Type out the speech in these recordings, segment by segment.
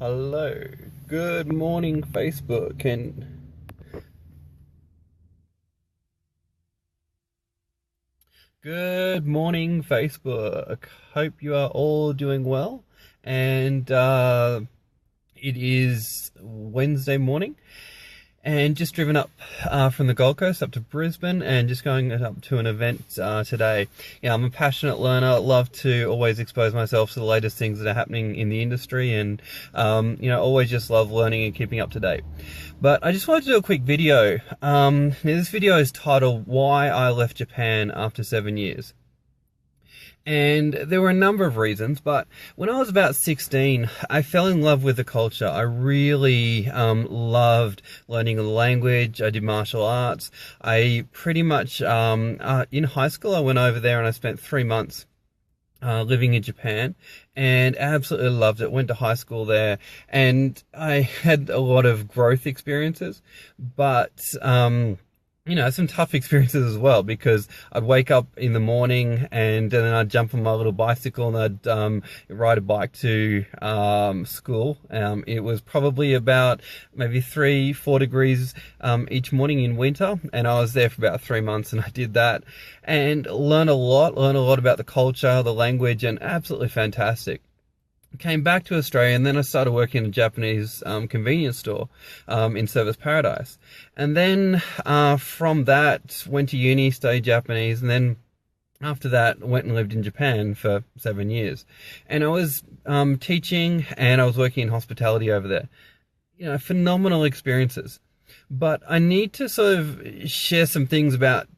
Hello. Good morning, Facebook, and good morning, Facebook. Hope you are all doing well. And it is Wednesday morning, and just driven up from the Gold Coast up to Brisbane, and just going up to an event today. Yeah, I'm a passionate learner. Love to always expose myself to the latest things that are happening in the industry, and always just love learning and keeping up to date. But I just wanted to do a quick video. This video is titled "Why I Left Japan After 7 Years." And there were a number of reasons, but when I was about 16, I fell in love with the culture. I really loved learning the language. I did martial arts. I pretty much, in high school, I went over there and I spent 3 months living in Japan, and absolutely loved it. Went to high school there, and I had a lot of growth experiences, but some tough experiences as well, because I'd wake up in the morning and then I'd jump on my little bicycle and I'd ride a bike to school. It was probably about maybe 3-4 degrees each morning in winter, and I was there for about 3 months, and I did that and learned a lot about the culture, the language, and absolutely fantastic. Came back to Australia, and then I started working in a Japanese convenience store in Service Paradise. And then from that, went to uni, studied Japanese, and then after that, went and lived in Japan for 7 years. And I was teaching, and I was working in hospitality over there. Phenomenal experiences. But I need to sort of share some things about,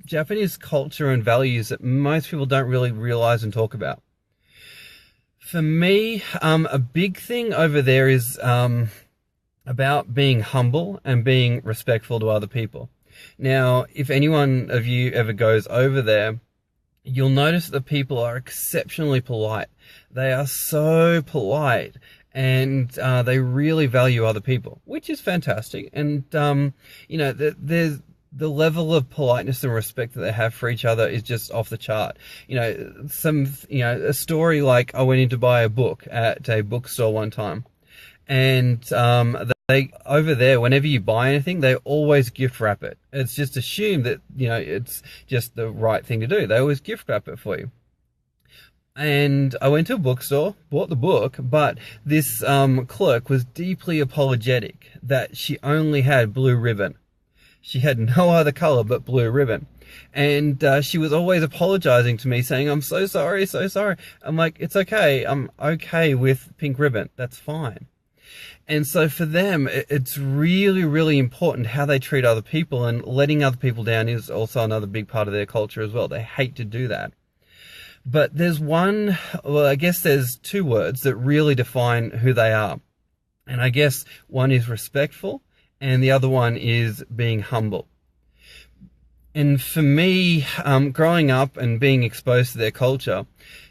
Japanese culture and values that most people don't really realize and talk about. For me, a big thing over there is about being humble and being respectful to other people. Now, if anyone of you ever goes over there, you'll notice that people are exceptionally polite. They are so polite, and they really value other people, which is fantastic. And, there's the level of politeness and respect that they have for each other is just off the chart. A story like, I went in to buy a book at a bookstore one time, and they over there, whenever you buy anything, they always gift wrap it. It's just assumed that it's just the right thing to do. They always gift wrap it for you. And I went to a bookstore, bought the book, but this clerk was deeply apologetic that she only had blue ribbon. She had no other color but blue ribbon. And she was always apologizing to me, saying, "I'm so sorry, so sorry." I'm like, "It's okay. I'm okay with pink ribbon. That's fine." And so for them, it's really, really important how they treat other people, and letting other people down is also another big part of their culture as well. They hate to do that. But there's there's two words that really define who they are. And I guess one is respectful, and the other one is being humble. And for me, growing up and being exposed to their culture,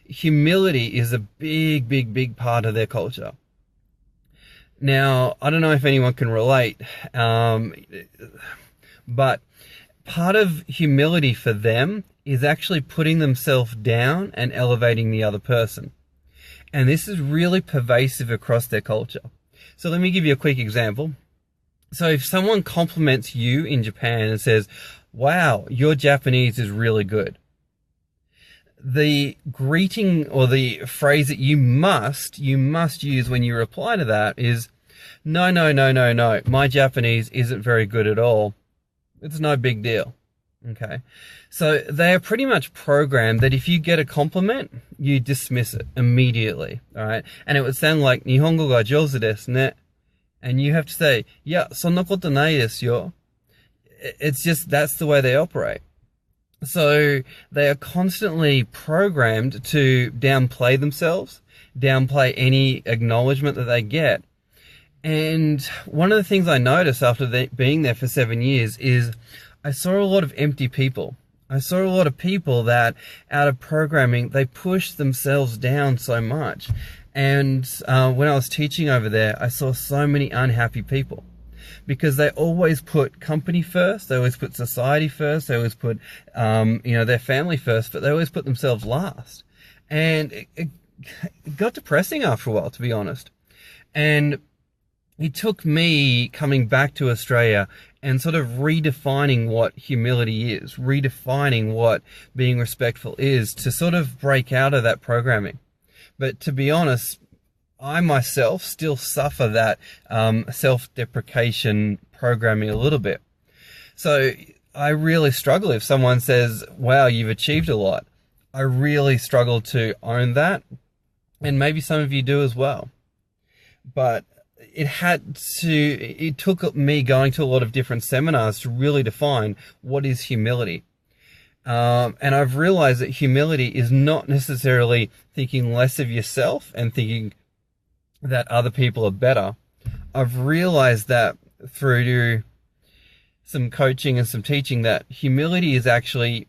humility is a big, big, big part of their culture. Now, I don't know if anyone can relate, but part of humility for them is actually putting themselves down and elevating the other person. And this is really pervasive across their culture. So let me give you a quick example. So if someone compliments you in Japan and says, "Wow, your Japanese is really good," the greeting or the phrase that you must use when you reply to that is, "No, no, no, no, no, my Japanese isn't very good at all. It's no big deal." Okay. So they are pretty much programmed that if you get a compliment, you dismiss it immediately. All right. And it would sound like, "Nihongo ga jouzu desu ne." And you have to say, "Yeah, sonna koto nai desu yo." It's just, that's the way they operate. So they are constantly programmed to downplay themselves, downplay any acknowledgement that they get. And one of the things I noticed after being there for 7 years is I saw a lot of empty people. I saw a lot of people that, out of programming, they push themselves down so much. And when I was teaching over there, I saw so many unhappy people, because they always put company first, they always put society first, they always put their family first, but they always put themselves last. And it got depressing after a while, to be honest. And it took me coming back to Australia and sort of redefining what humility is, redefining what being respectful is, to sort of break out of that programming. But to be honest, I myself still suffer that self-deprecation programming a little bit. So I really struggle if someone says, wow, you've achieved a lot. I really struggle to own that. And maybe some of you do as well. But it took me going to a lot of different seminars to really define what is humility. And I've realized that humility is not necessarily thinking less of yourself and thinking that other people are better. I've realized that through some coaching and some teaching, that humility is actually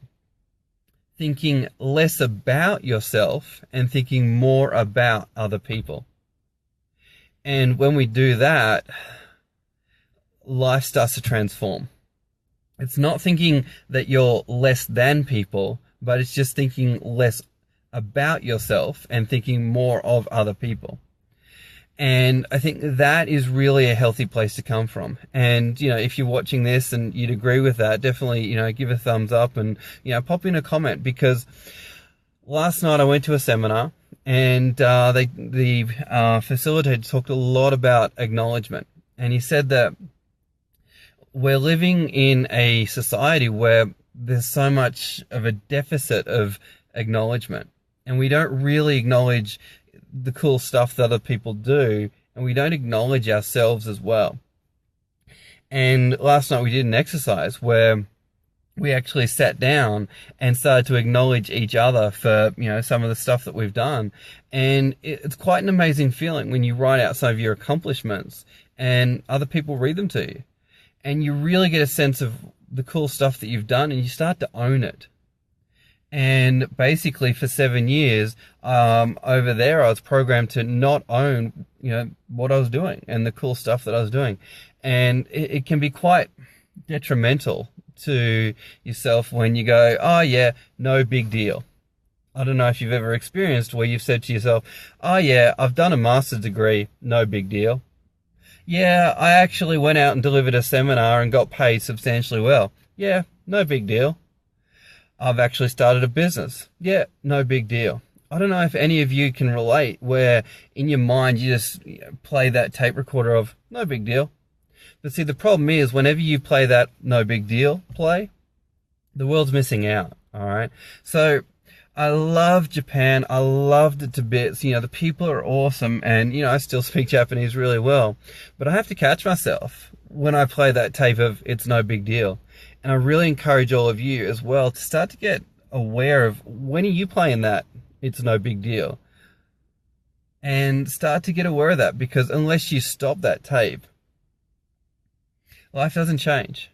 thinking less about yourself and thinking more about other people. And when we do that, life starts to transform. It's not thinking that you're less than people, but it's just thinking less about yourself and thinking more of other people. And I think that is really a healthy place to come from. And, if you're watching this and you'd agree with that, definitely, give a thumbs up and, pop in a comment, because last night I went to a seminar and the facilitator talked a lot about acknowledgement. And he said that we're living in a society where there's so much of a deficit of acknowledgement, and we don't really acknowledge the cool stuff that other people do, and we don't acknowledge ourselves as well. And last night we did an exercise where we actually sat down and started to acknowledge each other for, some of the stuff that we've done. And it's quite an amazing feeling when you write out some of your accomplishments and other people read them to you. And you really get a sense of the cool stuff that you've done, and you start to own it. And basically for 7 years, over there, I was programmed to not own, what I was doing and the cool stuff that I was doing. And it can be quite detrimental to yourself when you go, oh yeah, no big deal. I don't know if you've ever experienced where you've said to yourself, oh yeah, I've done a master's degree, no big deal. Yeah, I actually went out and delivered a seminar and got paid substantially well. Yeah, no big deal. I've actually started a business. Yeah, no big deal. I don't know if any of you can relate, where in your mind you just play that tape recorder of no big deal. But see, the problem is whenever you play that no big deal play, the world's missing out. All right. So I love Japan. I loved it to bits. The people are awesome, and I still speak Japanese really well. But I have to catch myself when I play that tape of it's no big deal. And I really encourage all of you as well to start to get aware of when are you playing that it's no big deal. And start to get aware of that, because unless you stop that tape, life doesn't change.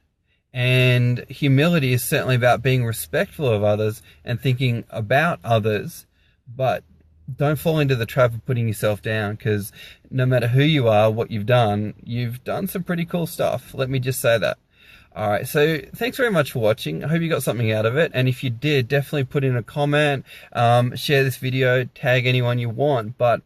And humility is certainly about being respectful of others and thinking about others, but don't fall into the trap of putting yourself down, because no matter who you are, what you've done some pretty cool stuff. Let me just say that. All right, so thanks very much for watching. I hope you got something out of it. And if you did, definitely put in a comment, share this video, tag anyone you want. But,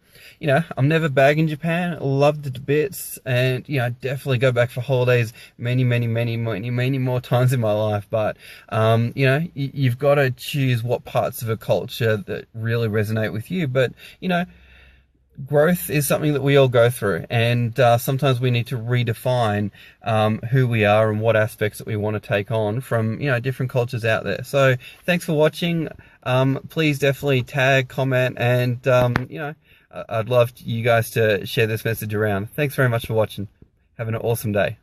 I'm never bagging Japan. Loved it to bits. And, definitely go back for holidays many, many, many, many, many more times in my life. But, you've got to choose what parts of a culture that really resonate with you. But, growth is something that we all go through, and sometimes we need to redefine who we are and what aspects that we want to take on from different cultures out there. So thanks for watching. Please definitely tag, comment, and I'd love you guys to share this message around. Thanks very much for watching. Have an awesome day.